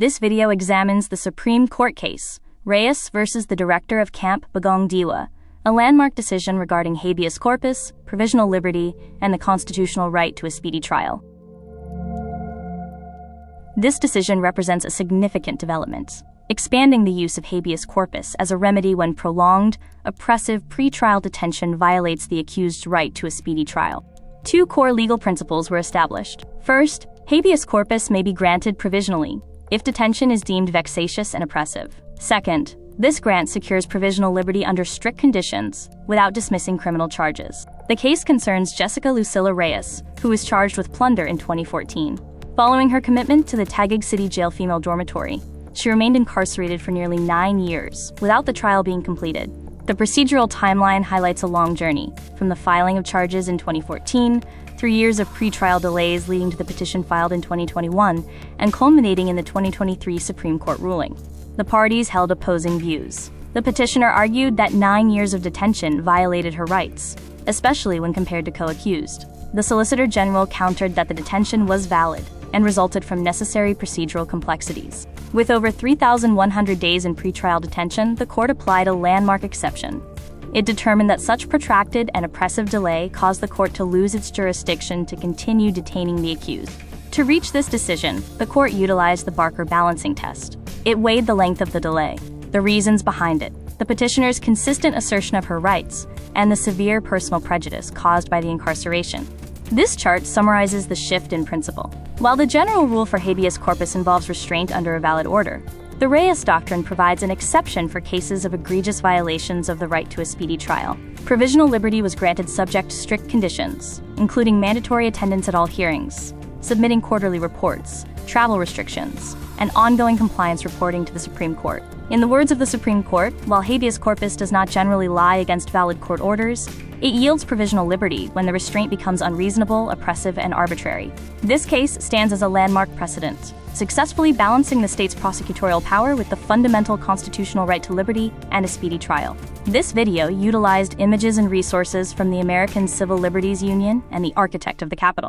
This video examines the Supreme Court case, Reyes versus the director of Camp Bagong Diwa, a landmark decision regarding habeas corpus, provisional liberty, and the constitutional right to a speedy trial. This decision represents a significant development, expanding the use of habeas corpus as a remedy when prolonged, oppressive pretrial detention violates the accused's right to a speedy trial. Two core legal principles were established. First, habeas corpus may be granted provisionally if detention is deemed vexatious and oppressive. Second, this grant secures provisional liberty under strict conditions without dismissing criminal charges. The case concerns Jessica Lucilla Reyes, who was charged with plunder in 2014. Following her commitment to the Taguig City Jail female dormitory, she remained incarcerated for nearly 9 years without the trial being completed. The procedural timeline highlights a long journey, from the filing of charges in 2014, through years of pretrial delays leading to the petition filed in 2021, and culminating in the 2023 Supreme Court ruling. The parties held opposing views. The petitioner argued that 9 years of detention violated her rights, especially when compared to co-accused. The Solicitor General countered that the detention was valid and resulted from necessary procedural complexities. With over 3,100 days in pretrial detention, the court applied a landmark exception. It determined that such protracted and oppressive delay caused the court to lose its jurisdiction to continue detaining the accused. To reach this decision, the court utilized the Barker balancing test. It weighed the length of the delay, the reasons behind it, the petitioner's consistent assertion of her rights, and the severe personal prejudice caused by the incarceration. This chart summarizes the shift in principle. While the general rule for habeas corpus involves restraint under a valid order, the Reyes Doctrine provides an exception for cases of egregious violations of the right to a speedy trial. Provisional liberty was granted subject to strict conditions, including mandatory attendance at all hearings, submitting quarterly reports, travel restrictions, and ongoing compliance reporting to the Supreme Court. In the words of the Supreme Court, while habeas corpus does not generally lie against valid court orders, it yields provisional liberty when the restraint becomes unreasonable, oppressive, and arbitrary. This case stands as a landmark precedent, successfully balancing the state's prosecutorial power with the fundamental constitutional right to liberty and a speedy trial. This video utilized images and resources from the American Civil Liberties Union and the architect of the Capitol.